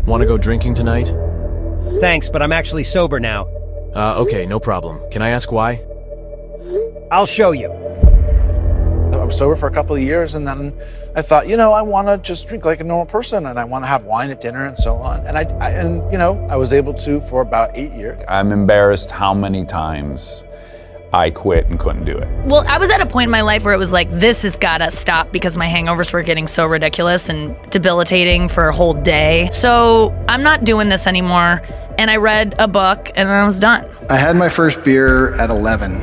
Want to go drinking tonight? Thanks, but I'm actually sober now. Okay, no problem. Can I ask why? I'll show you. I was sober for a couple of years, and then I thought, I want to just drink like a normal person, and I want to have wine at dinner and so on. And I was able to for about 8 years. I'm embarrassed how many times I quit and couldn't do it. Well, I was at a point in my life where it was like, this has gotta stop because my hangovers were getting so ridiculous and debilitating for a whole day. So I'm not doing this anymore. And I read a book and I was done. I had my first beer at 11.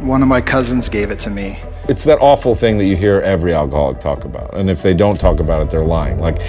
One of my cousins gave it to me. It's that awful thing that you hear every alcoholic talk about. And if they don't talk about it, they're lying. Like,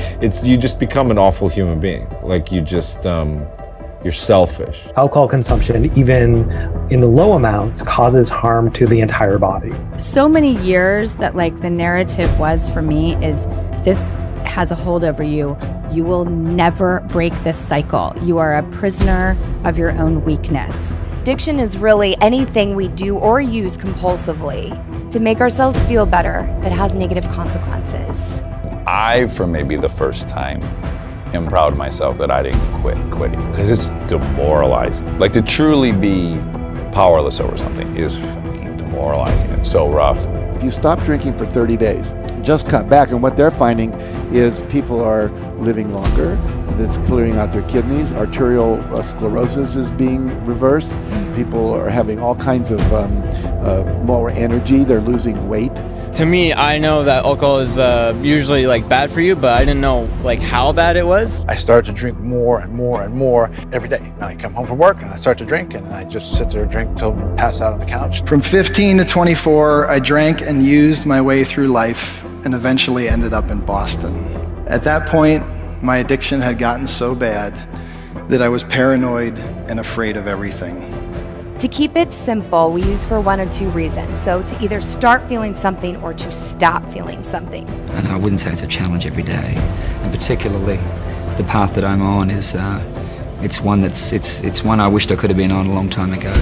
you just become an awful human being. Like, you're selfish. Alcohol consumption, even in the low amounts, causes harm to the entire body. So many years that the narrative was for me is this has a hold over you. You will never break this cycle. You are a prisoner of your own weakness. Addiction is really anything we do or use compulsively to make ourselves feel better that has negative consequences. I, for maybe the first time, am proud of myself that I didn't quit quitting, because it's demoralizing. Like, to truly be powerless over something is fucking demoralizing. It's so rough. If you stop drinking for 30 days, just cut back, and what they're finding is people are living longer. That's clearing out their kidneys. Arterial sclerosis is being reversed. People are having all kinds of more energy. They're losing weight. To me, I know that alcohol is usually bad for you, but I didn't know how bad it was. I started to drink more and more and more every day. And I come home from work and I start to drink, and I just sit there and drink till I pass out on the couch. From 15 to 24, I drank and used my way through life and eventually ended up in Boston. At that point, my addiction had gotten so bad that I was paranoid and afraid of everything. To keep it simple, we use for one or two reasons. So to either start feeling something or to stop feeling something. And I wouldn't say it's a challenge every day. And particularly, the path that I'm on is, it's one I wished I could have been on a long time ago.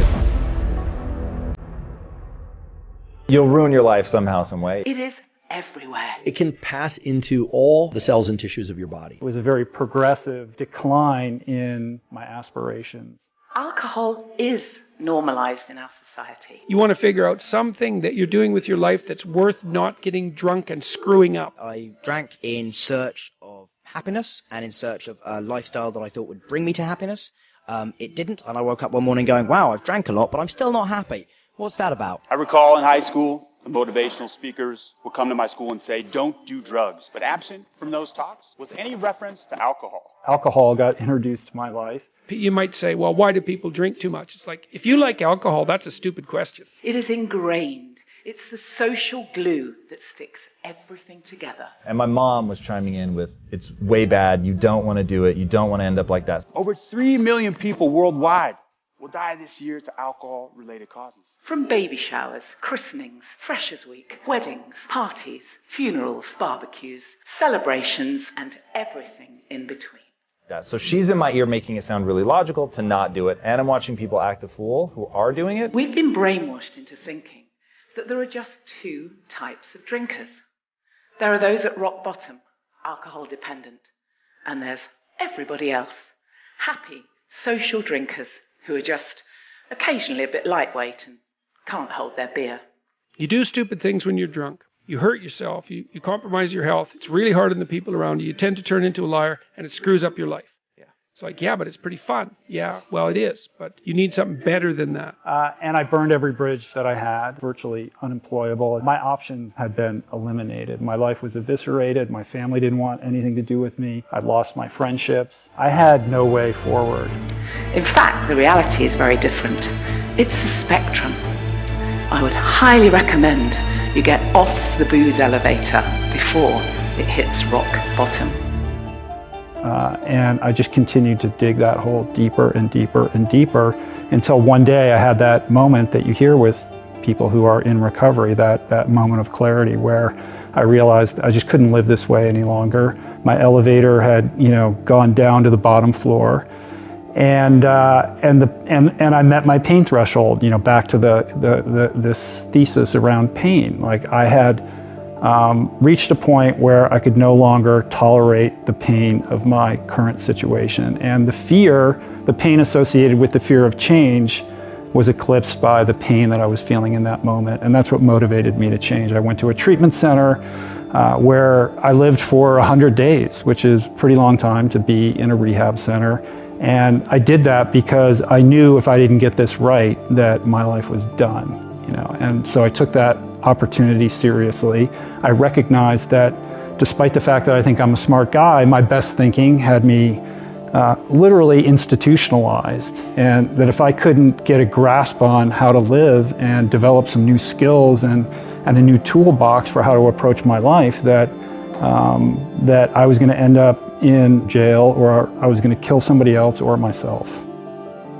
You'll ruin your life somehow, some way. It is everywhere. It can pass into all the cells and tissues of your body. It was a very progressive decline in my aspirations. Alcohol is normalized in our society. You want to figure out something that you're doing with your life that's worth not getting drunk and screwing up. I drank in search of happiness and in search of a lifestyle that I thought would bring me to happiness. It didn't, and I woke up one morning going, wow, I've drank a lot, but I'm still not happy. What's that about? I recall in high school, the motivational speakers would come to my school and say, don't do drugs. But absent from those talks was any reference to alcohol. Alcohol got introduced to my life. You might say, well, why do people drink too much? It's like, if you like alcohol, that's a stupid question. It is ingrained. It's the social glue that sticks everything together. And my mom was chiming in with, it's way bad, you don't want to do it, you don't want to end up like that. Over 3 million people worldwide will die this year to alcohol-related causes. From baby showers, christenings, Freshers' Week, weddings, parties, funerals, barbecues, celebrations, and everything in between. So she's in my ear making it sound really logical to not do it, and I'm watching people act a fool who are doing it. We've been brainwashed into thinking that there are just two types of drinkers. There are those at rock bottom, alcohol dependent, and there's everybody else, happy, social drinkers who are just occasionally a bit lightweight and can't hold their beer. You do stupid things when you're drunk. You hurt yourself. You compromise your health. It's really hard on the people around you. You tend to turn into a liar, and it screws up your life. Yeah. It's like, yeah, but it's pretty fun. Yeah, well, it is. But you need something better than that. And I burned every bridge that I had, virtually unemployable. My options had been eliminated. My life was eviscerated. My family didn't want anything to do with me. I'd lost my friendships. I had no way forward. In fact, the reality is very different. It's a spectrum. I would highly recommend you get off the booze elevator before it hits rock bottom. And I just continued to dig that hole deeper and deeper and deeper until one day I had that moment that you hear with people who are in recovery, that moment of clarity where I realized I just couldn't live this way any longer. My elevator had, gone down to the bottom floor. And I met my pain threshold, back to this thesis around pain. Like I had reached a point where I could no longer tolerate the pain of my current situation. And the pain associated with the fear of change was eclipsed by the pain that I was feeling in that moment. And that's what motivated me to change. I went to a treatment center where I lived for 100 days, which is a pretty long time to be in a rehab center. And I did that because I knew if I didn't get this right, that my life was done, And so I took that opportunity seriously. I recognized that despite the fact that I think I'm a smart guy, my best thinking had me literally institutionalized, and that if I couldn't get a grasp on how to live and develop some new skills and a new toolbox for how to approach my life, that I was going to end up in jail, or I was going to kill somebody else or myself.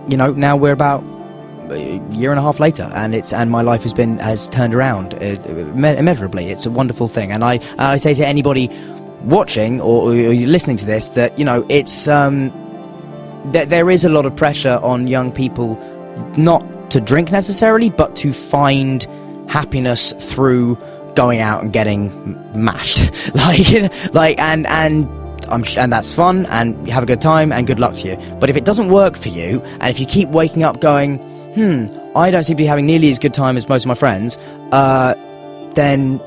Now we're about a year and a half later, and my life has turned around immeasurably. It's a wonderful thing, and I say to anybody watching or listening to this that it's that there is a lot of pressure on young people not to drink necessarily, but to find happiness through going out and getting mashed, and that's fun, and you have a good time, and good luck to you. But if it doesn't work for you, and if you keep waking up going, I don't seem to be having nearly as good time as most of my friends, then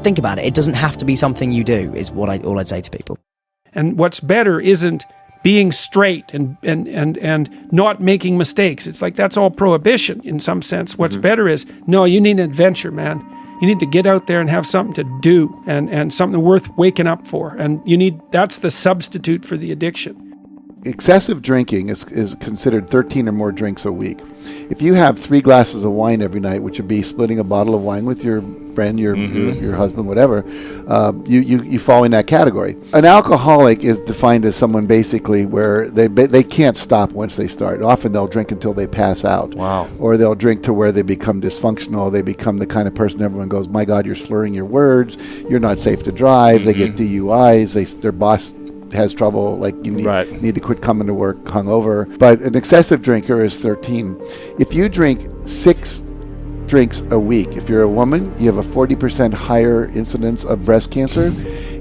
think about it. It doesn't have to be something you do, is all I'd say to people. And what's better isn't being straight and not making mistakes. It's like that's all prohibition in some sense. What's better is, no, you need an adventure, man. You need to get out there and have something to do and something worth waking up for. And that's the substitute for the addiction. Excessive drinking is considered 13 or more drinks a week. If you have 3 glasses of wine every night, which would be splitting a bottle of wine with your friend, your husband, whatever, you fall in that category. An alcoholic is defined as someone basically where they can't stop once they start. Often they'll drink until they pass out. Wow. Or they'll drink to where they become dysfunctional. They become the kind of person everyone goes, my God, you're slurring your words. You're not safe to drive. They get DUIs. Their boss has trouble, like you need to quit coming to work hungover. But an excessive drinker is 13. If you drink 6 drinks a week, if you're a woman, you have a 40% higher incidence of breast cancer.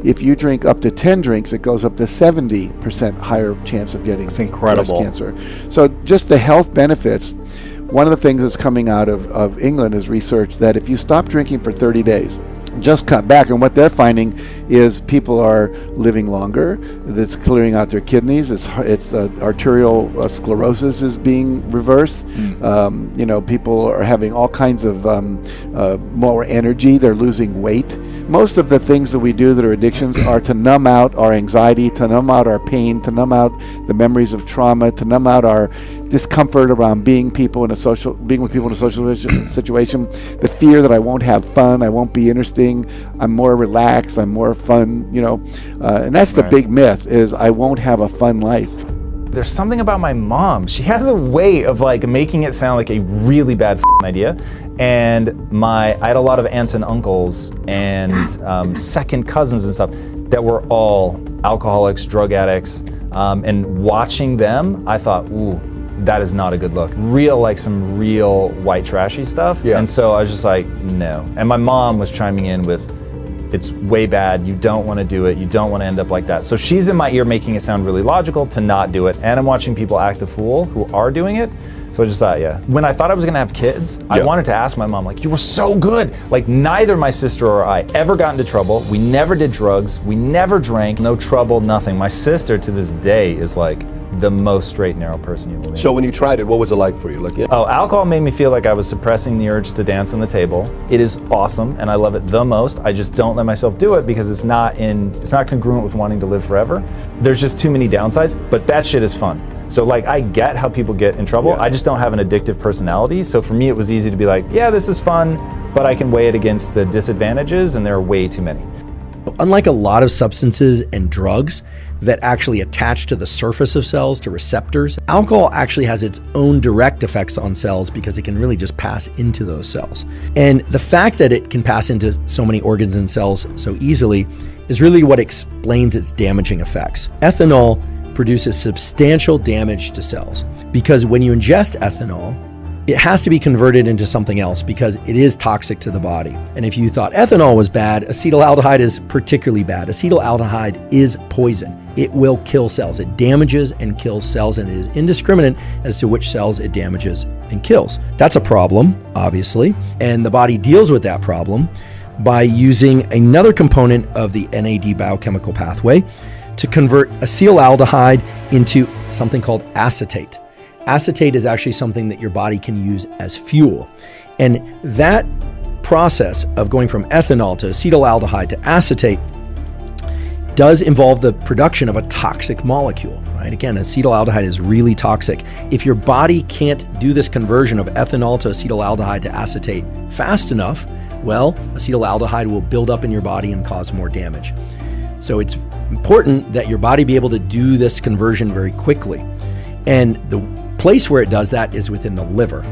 If you drink up to 10 drinks, it goes up to 70% higher chance of getting breast cancer. So just the health benefits. One of the things that's coming out of England is research that if you stop drinking for 30 days, just cut back, and what they're finding is people are living longer. That's clearing out their kidneys. It's arterial sclerosis is being reversed. People are having all kinds of more energy. They're losing weight. Most of the things that we do that are addictions are to numb out our anxiety, to numb out our pain, to numb out the memories of trauma, to numb out our discomfort around being with people in a social situation, the fear that I won't have fun, I won't be interesting, I'm more relaxed, I'm more fun, and that's the big myth, is I won't have a fun life. There's something about my mom. She has a way of making it sound like a really bad idea. And I had a lot of aunts and uncles and second cousins and stuff that were all alcoholics, drug addicts. And watching them, I thought, ooh, that is not a good look. Some real white trashy stuff. Yeah. And so I was just like, no. And my mom was chiming in with, it's way bad, you don't want to do it, you don't want to end up like that. So she's in my ear making it sound really logical to not do it. And I'm watching people act a fool who are doing it. So I just thought, when I thought I was going to have kids, I wanted to ask my mom, you were so good. Neither my sister or I ever got into trouble. We never did drugs. We never drank. No trouble, nothing. My sister to this day is the most straight, narrow person you will meet. So when you tried it, what was it like for you? Alcohol made me feel like I was suppressing the urge to dance on the table. It is awesome, and I love it the most. I just don't let myself do it because it's not congruent with wanting to live forever. There's just too many downsides, but that shit is fun. So I get how people get in trouble. I just don't have an addictive personality. So for me, it was easy to be this is fun, but I can weigh it against the disadvantages, and there are way too many. Unlike a lot of substances and drugs that actually attach to the surface of cells, to receptors, alcohol actually has its own direct effects on cells because it can really just pass into those cells. And the fact that it can pass into so many organs and cells so easily is really what explains its damaging effects. Ethanol produces substantial damage to cells because when you ingest ethanol, it has to be converted into something else because it is toxic to the body. And if you thought ethanol was bad, acetaldehyde is particularly bad. Acetaldehyde is poison. It will kill cells. It damages and kills cells, and it is indiscriminate as to which cells it damages and kills. That's a problem, obviously, and the body deals with that problem by using another component of the NAD biochemical pathway to convert acetaldehyde into something called acetate. Acetate is actually something that your body can use as fuel. And that process of going from ethanol to acetaldehyde to acetate does involve the production of a toxic molecule, right? Again, acetaldehyde is really toxic. If your body can't do this conversion of ethanol to acetaldehyde to acetate fast enough, well, acetaldehyde will build up in your body and cause more damage. So it's important that your body be able to do this conversion very quickly. And the place where it does that is within the liver.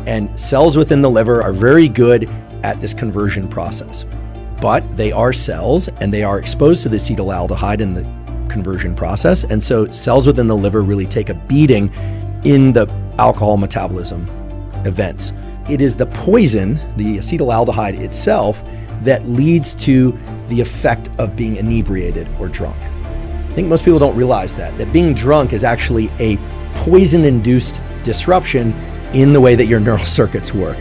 And cells within the liver are very good at this conversion process. But they are cells and they are exposed to the acetaldehyde in the conversion process. And so cells within the liver really take a beating in the alcohol metabolism events. It is the poison, the acetaldehyde itself, that leads to the effect of being inebriated or drunk. I think most people don't realize that being drunk is actually a poison-induced disruption in the way that your neural circuits work.